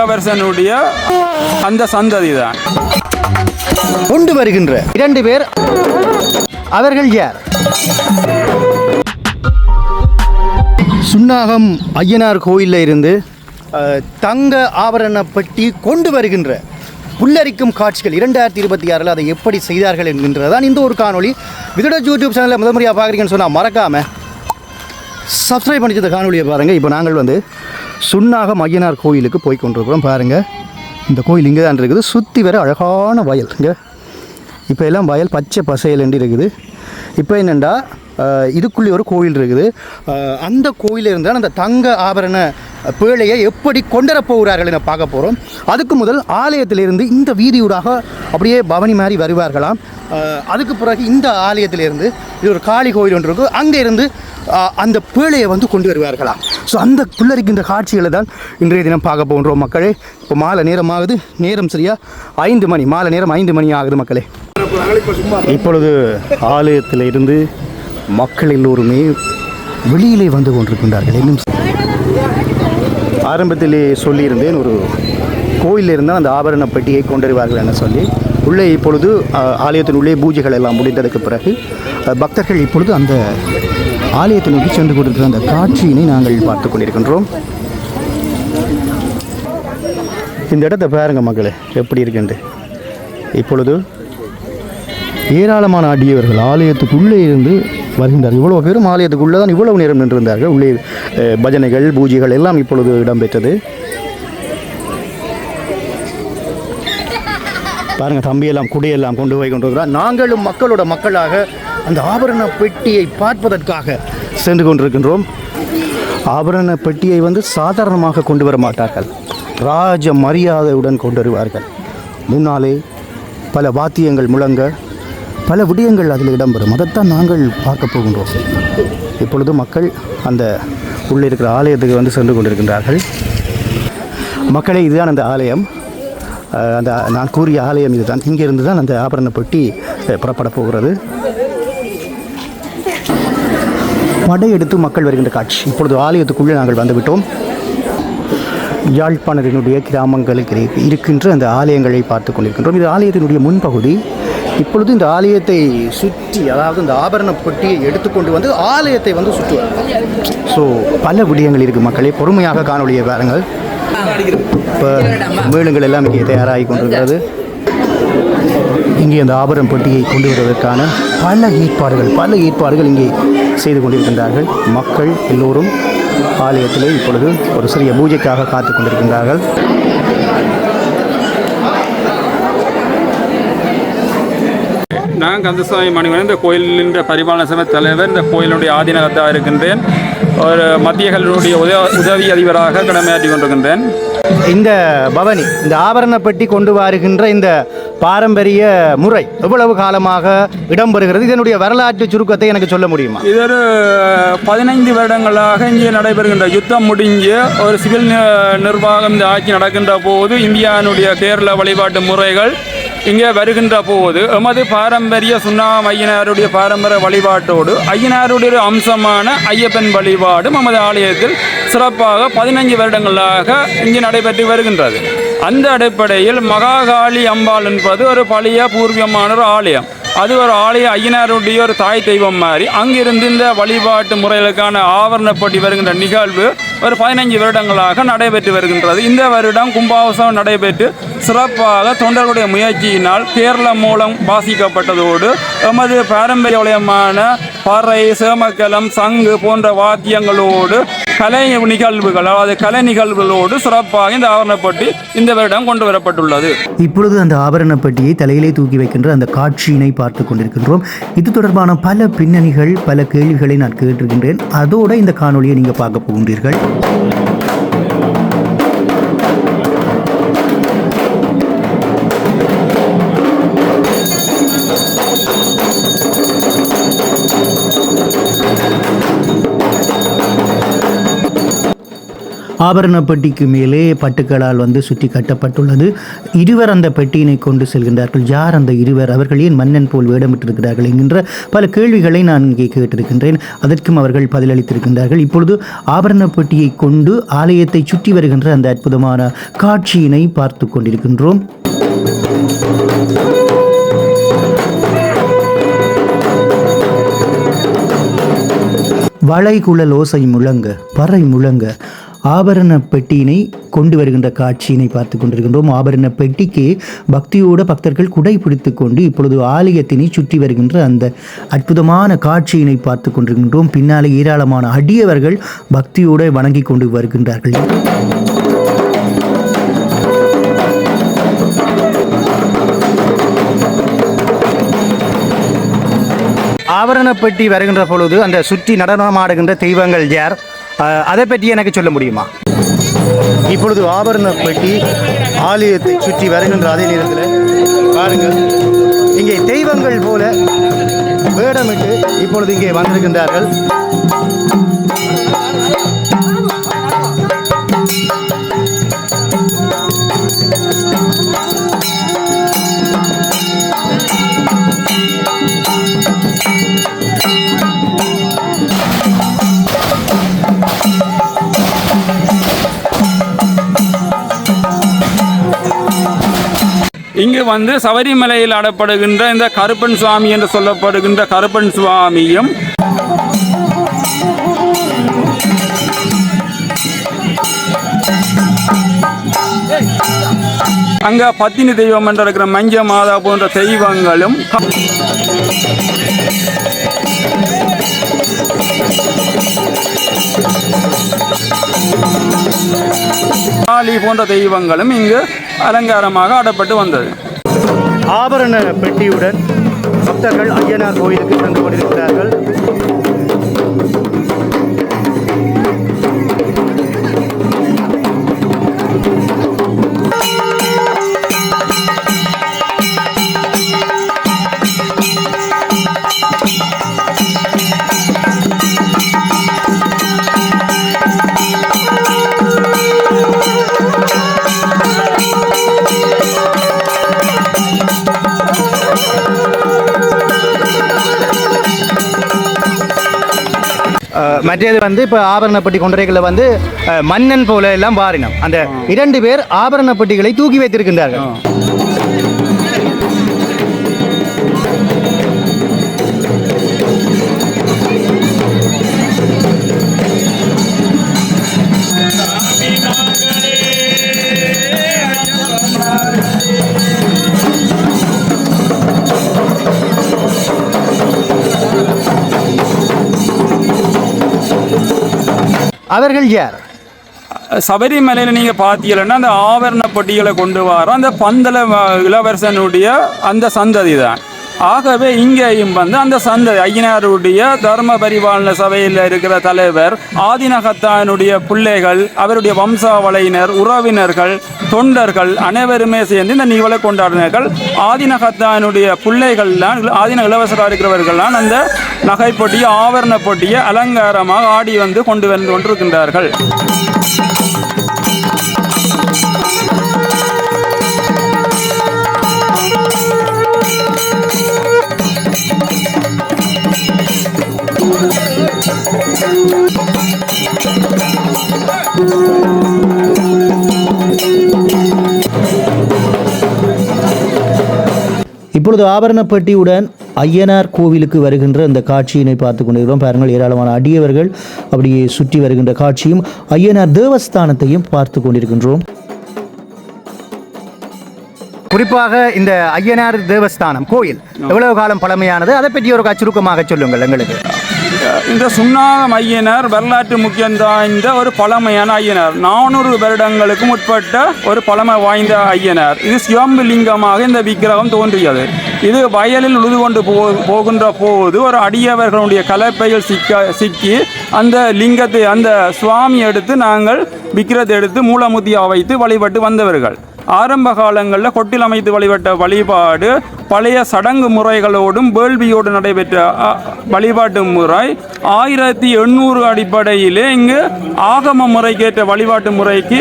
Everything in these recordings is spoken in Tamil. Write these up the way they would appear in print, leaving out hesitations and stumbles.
இளவரசனுடைய அந்த சந்ததி தான் கொண்டு வருகின்ற 2 பேர். அவர்கள் யார்? சுன்னாகம் ஐயனார் கோயிலில் இருந்து தங்க ஆபரண பெட்டி கொண்டு வருகின்ற புல்லரிக்கும் காட்சிகள் 2026 அதை எப்படி செய்தார்கள் என்கின்றதான் இந்த ஒரு காணொளி. இதோட யூடியூப் சேனலில் முதல் முறையாக பார்க்குறீங்கன்னு சொன்னால் மறக்காமல் சப்ஸ்கிரைப் பண்ணிட்டு இந்த காணொலியை பாருங்கள். இப்போ நாங்கள் வந்து சுன்னாகம் ஐயனார் கோயிலுக்கு போய் கொண்டிருக்கிறோம். பாருங்கள், இந்த கோயில் இங்கே தான் இருக்குது. சுற்றி வர அழகான வயல். இங்கே இப்போ எல்லாம் வயல் பச்சை பசையல் என்று இருக்குது. இப்போ என்னென்னா இதுக்குள்ளே ஒரு கோயில் இருக்குது. அந்த கோயிலில் இருந்தால் அந்த தங்க ஆபரண பேழையை எப்படி கொண்டு போகிறார்கள் என பார்க்க போகிறோம். அதுக்கு முதல் ஆலயத்திலிருந்து இந்த வீதியூடாக அப்படியே பவனி மாதிரி வருவார்களாம். அதுக்கு பிறகு இந்த ஆலயத்திலிருந்து இது ஒரு காளி கோயில் ஒன்று இருக்குது. அங்கே இருந்து அந்த பேழையை வந்து கொண்டு வருவார்களாம். ஸோ அந்த புல்லரிக்கின்ற காட்சிகளை தான் இன்றைய தினம் பார்க்க போகின்றோம் மக்களே. இப்போ மாலை நேரமாகுது. நேரம் சரியா 5 மணி. மாலை நேரம் 5 மணி ஆகுது மக்களே. இப்பொழுது ஆலயத்தில் இருந்து மக்கள் எல்லோருமே வெளியிலே வந்து கொண்டிருக்கின்றார்கள். இன்னும் ஆரம்பத்திலே சொல்லியிருந்தேன், ஒரு கோயிலில் இருந்தால் அந்த ஆபரண பெட்டியை கொண்டுருவார்கள் என சொல்லி. உள்ளே இப்பொழுது ஆலயத்தின் உள்ளே பூஜைகள் எல்லாம் முடிந்ததுக்கு பிறகு பக்தர்கள் இப்பொழுது அந்த ஆலயத்தை நோக்கி சென்று கொண்டிருக்கிற அந்த காட்சியினை நாங்கள் பார்த்து கொண்டிருக்கின்றோம். இந்த இடத்தை பாருங்க மக்களே எப்படி இருக்குண்டு. இப்பொழுது ஏராளமான அடியவர்கள் ஆலயத்துக்குள்ளே இருந்து வருகின்றார்கள். இவ்வளோ பேரும் ஆலயத்துக்குள்ளே தான் இவ்வளவு நேரம் நின்றிருந்தார்கள். உள்ளே பஜனைகள் பூஜைகள் எல்லாம் இப்பொழுது இடம்பெற்றது. பாருங்கள், தம்பியெல்லாம் குடியெல்லாம் கொண்டு போய் கொண்டிருக்கிறார். நாங்களும் மக்களாக அந்த ஆபரண பெட்டியை பார்ப்பதற்காக சென்று கொண்டிருக்கின்றோம். ஆபரண பெட்டியை வந்து சாதாரணமாக கொண்டு வர மாட்டார்கள். ராஜ மரியாதையுடன் கொண்டு வருவார்கள். முன்னாலே பல வாத்தியங்கள் முழங்க பல விடயங்கள் அதில் இடம்பெறும். அதைத்தான் நாங்கள் பார்க்க போகின்றோம். இப்பொழுது மக்கள் அந்த உள்ளே இருக்கிற ஆலயத்துக்கு வந்து சென்று கொண்டிருக்கின்றார்கள். மக்களே, இதுதான் அந்த ஆலயம். அந்த நான் கூறிய ஆலயம் இதுதான். இங்கிருந்து தான் அந்த ஆபரண பெட்டி புறப்பட போகிறது. படையெடுத்து மக்கள் வருகின்ற காட்சி. இப்பொழுது ஆலயத்துக்குள்ளே நாங்கள் வந்துவிட்டோம். யாழ்ப்பாணத்தினுடைய கிராமங்களுக்கு இருக்கின்ற அந்த ஆலயங்களை பார்த்து கொண்டிருக்கின்றோம். இது ஆலயத்தினுடைய முன்பகுதி. இப்பொழுது இந்த ஆலயத்தை சுற்றி, அதாவது இந்த ஆபரண பெட்டியை எடுத்துக்கொண்டு வந்து ஆலயத்தை வந்து சுற்றுவார். ஸோ பல விடயங்கள் இருக்குது மக்களே. பொறுமையாக காணொலியை பாருங்கள். இப்போ மேளங்கள் எல்லாம் இங்கே தயாராகி கொண்டிருக்கிறது. இங்கே அந்த ஆபரண பெட்டியை கொண்டு வருவதற்கான பல ஏற்பாடுகள் இங்கே செய்து கொண்டிருக்கின்றார்கள். மக்கள் எல்லோரும் ஆலயத்திலே இப்பொழுது ஒரு சிறிய பூஜைக்காக காத்து கொண்டிருக்கின்றார்கள். நான் கந்தசாமி மணிவன், இந்த கோயிலின் பரிபாலன சபை தலைவர். இந்த கோயிலுடைய ஆதீனகத்தாக இருக்கின்றேன். ஒரு மத்திய கல்வியினுடைய உதவி அதிபராக கடமையாற்றி கொண்டிருக்கின்றேன். இந்த பவனி, இந்த ஆபரண பெட்டி கொண்டு வருகின்ற இந்த பாரம்பரிய முறை எவ்வளவு காலமாக இடம்பெறுகிறது? இதனுடைய வரலாற்று சுருக்கத்தை எனக்கு சொல்ல முடியுமா? இது ஒரு 15 வருடங்களாக இங்கே நடைபெறுகின்ற யுத்தம் முடிஞ்சு ஒரு சிவில் நிர்வாகம் இந்த ஆட்சி நடக்கின்ற போது இந்தியாவினுடைய கேரள வழிபாட்டு முறைகள் இங்கே வருகின்ற போது எமது பாரம்பரிய சுன்னாகம் ஐயனாருடைய பாரம்பரிய வழிபாட்டோடு ஐயனாருடைய அம்சமான ஐயப்பன் வழிபாடு நமது ஆலயத்தில் சிறப்பாக 15 வருடங்களாக இங்கே நடைபெற்று வருகின்றது. அந்த அடிப்படையில் மகாகாளி அம்பாள் என்பது ஒரு பழைய பூர்வீகமான ஒரு ஆலயம். அது ஒரு ஆலய ஐயனாருடைய ஒரு தாய் தெய்வம் மாதிரி. அங்கிருந்து இந்த வழிபாட்டு முறைகளுக்கான ஆவரணப்பட்டி வருகின்ற நிகழ்வு ஒரு 15 வருடங்களாக நடைபெற்று வருகின்றது. இந்த வருடம் கும்பாபிஷேகம் நடைபெற்று சிறப்பாக தொண்டர்களுடைய முயற்சியினால் கேரளம் மூலம் வாசிக்கப்பட்டதோடு எமது பாரம்பரிய வளையமான பறை, சேமக்கலம், சங்கு போன்ற வாத்தியங்களோடு கலை நிகழ்வுகளோடு சிறப்பாக இந்த ஆவரணப்பட்டி இந்த வருடம் கொண்டு வரப்பட்டுள்ளது. இப்பொழுது அந்த ஆபரணப்பட்டியை தலையிலே தூக்கி வைக்கின்ற அந்த காட்சியினை பார்த்து கொண்டிருக்கின்றோம். இது தொடர்பான பல பின்னணிகள், பல கேள்விகளை நான் கேட்டிருக்கின்றேன். அதோடு இந்த காணொலியை நீங்கள் பார்க்க போகின்றீர்கள். ஆபரண பெட்டிக்கு மேலே பட்டுக்களால் சுற்றி கட்டப்பட்டுள்ளது. இருவர் அந்த பெட்டியினை கொண்டு செல்கின்றார்கள். யார் அந்த இருவர்? அவர்கள் ஏன் மன்னன் போல் வேடமிட்டிருக்கிறார்கள் என்கின்ற பல கேள்விகளை நான் இங்கே கேட்டிருக்கின்றேன். அதற்கும் அவர்கள் பதிலளித்திருக்கின்றார்கள். இப்பொழுது ஆபரண பெட்டியை கொண்டு ஆலயத்தை சுற்றி வருகின்ற அந்த அற்புதமான காட்சியினை பார்த்து கொண்டிருக்கின்றோம். வளைகுழல் ஓசை முழங்க, பறை முழங்க, ஆபரண பெட்டியினை கொண்டு வருகின்ற காட்சியினை பார்த்து கொண்டிருக்கின்றோம். ஆபரண பெட்டிக்கு பக்தியோடு பக்தர்கள் குடை பிடித்து கொண்டு இப்பொழுது ஆலயத்தினை சுற்றி வருகின்ற அந்த அற்புதமான காட்சியினை பார்த்து கொண்டிருக்கின்றோம். பின்னாலே ஏராளமான அடியவர்கள் பக்தியோடு வணங்கி கொண்டு வருகின்றார்கள். ஆபரண பெட்டி வருகின்ற பொழுது அந்த சுற்றி நடனமாடுகின்ற தெய்வங்கள் யார்? அதை பற்றி எனக்கு சொல்ல முடியுமா? இப்பொழுது ஆபரண பெட்டி ஆலயத்தை சுற்றி வருகின்ற அதே நேரத்தில் பாருங்கள், இங்கே தெய்வங்கள் போல வேடமிட்டு இப்பொழுது இங்கே வந்திருக்கின்றார்கள். இங்கு சபரிமலையில் ஆடப்படுகின்ற இந்த கருப்பன் சுவாமி என்று சொல்லப்படுகின்ற கருப்பன் சுவாமியும் அங்க பத்தினி தெய்வம் என்று இருக்கிற மஞ்ச மாதா போன்ற தெய்வங்களும் காளி போன்ற தெய்வங்களும் இங்கு அலங்காரமாக ஆடப்பட்டு வந்தது. ஆபரண பெட்டியுடன் பக்தர்கள் ஐயனார் கோயிலுக்கு சென்று கொண்டிருக்கிறார்கள். மற்றது இப்போ ஆபரண பெட்டி கொண்டரைகளில் மன்னன் போல எல்லாம் பாரினம் அந்த 2 பேர் ஆபரண பெட்டிகளை தூக்கி வைத்திருக்கின்றார்கள். அவர்கள் யார்? சபரிமலையில் நீங்கள் பார்த்தீங்கன்னா அந்த ஆபரண பொட்டிகளை கொண்டு வர அந்த பந்தல இளவரசனுடைய அந்த சந்ததி தான். ஆகவே இங்கேயும் அந்த சந்ததி ஐயனாருடைய தர்ம பரிபாலன சபையில் இருக்கிற தலைவர் ஆதினகத்தானுடைய பிள்ளைகள், அவருடைய வம்சாவளையினர், உறவினர்கள், தொண்டர்கள் அனைவருமே சேர்ந்து இந்த நிகழ்வை கொண்டாடினார்கள். ஆதினகத்தானுடைய பிள்ளைகள்லாம், ஆதின இளவரசராக இருக்கிறவர்கள்லாம் அந்த நகைப்பொட்டியை ஆபரண பொட்டியை அலங்காரமாக ஆடி கொண்டு வந்து கொண்டிருக்கின்றார்கள். இப்பொழுது ஆபரண பெட்டியுடன் ஐயனார் கோவிலுக்கு வருகின்ற அந்த காட்சியினை பார்த்து கொண்டிருக்கிறோம். பாருங்கள், ஏராளமான அடியவர்கள் அப்படியே சுற்றி வருகின்ற காட்சியும் ஐயனார் தேவஸ்தானத்தையும் பார்த்து கொண்டிருக்கின்றோம். குறிப்பாக இந்த ஐயனார் தேவஸ்தானம் கோயில் எவ்வளவு காலம் பழமையானது, அதை பற்றி ஒரு சுருக்கமாக சொல்லுங்கள் எங்களுக்கு. இந்த சுன்னாகம் ஐயனார் வரலாற்று முக்கியம் வாய்ந்த ஒரு பழமையான ஐயனார். 400 வருடங்களுக்கு முற்பட்ட ஒரு பழமை வாய்ந்த ஐயனார். இது சிவம்பு லிங்கமாக இந்த விக்கிரகம் தோன்றியது. இது வயலில் உழுது கொண்டு போகின்ற போது ஒரு அடியவர்களுடைய கலப்பையில் சிக்கி அந்த லிங்கத்தை, அந்த சுவாமி எடுத்து நாங்கள் விக்கிரத்தை எடுத்து மூலமுத்தியாக வைத்து வழிபட்டு வந்தவர்கள். ஆரம்ப காலங்களில் கொட்டில் அமைத்து வழிபட்ட வழிபாடு பழைய சடங்கு முறைகளோடும் வேள்வியோடு நடைபெற்ற வழிபாட்டு முறை 1800 அடிப்படையிலே இங்கு ஆகம முறைக்கேற்ற வழிபாட்டு முறைக்கு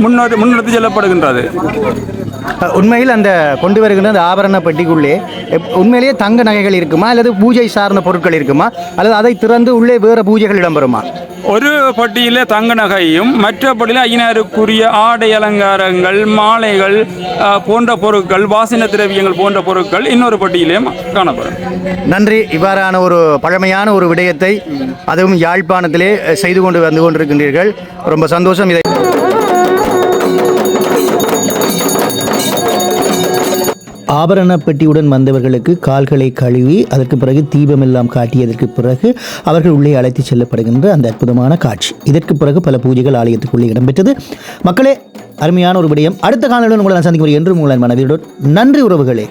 முன்னெடுத்து செல்லப்படுகின்றது. உண்மையில் அந்த கொண்டு வருகின்ற அந்த ஆபரண பெட்டிக்குள்ளே உண்மையிலேயே தங்க நகைகள் இருக்குமா அல்லது பூஜை சார்ந்த பொருட்கள் இருக்குமா அல்லது அதை திறந்து உள்ளே வேறு பூஜைகள் இடம்பெறுமா? ஒரு பட்டியிலே தங்க நகையும் மற்ற பட்டியில் ஐயனாருக்குரிய ஆடை அலங்காரங்கள், மாலைகள் போன்ற பொருட்கள், வாசன திரவியங்கள் போன்ற பொருட்கள் இன்னொரு பட்டியிலேயும் காணப்படும். நன்றி. இவ்வாறான ஒரு பழமையான ஒரு விடயத்தை அதுவும் யாழ்ப்பாணத்திலே செய்து கொண்டு வந்து கொண்டிருக்கின்றீர்கள். ரொம்ப சந்தோஷம். இதை ஆபரண பெட்டியுடன் வந்தவர்களுக்கு கால்களை கழுவி அதற்கு பிறகு தீபமெல்லாம் காட்டியதற்கு பிறகு அவர்கள் உள்ளே அழைத்து செல்லப்படுகின்ற அந்த அற்புதமான காட்சி. இதற்கு பிறகு பல பூஜைகள் ஆலயத்துக்குள்ளே இடம்பெற்றது. மக்களே, அருமையான ஒரு விடயம். அடுத்த காணொலியுடன் உங்களை நான் சந்திக்கும் என்று உங்களை மனதிலுடன் நன்றி உறவுகளே.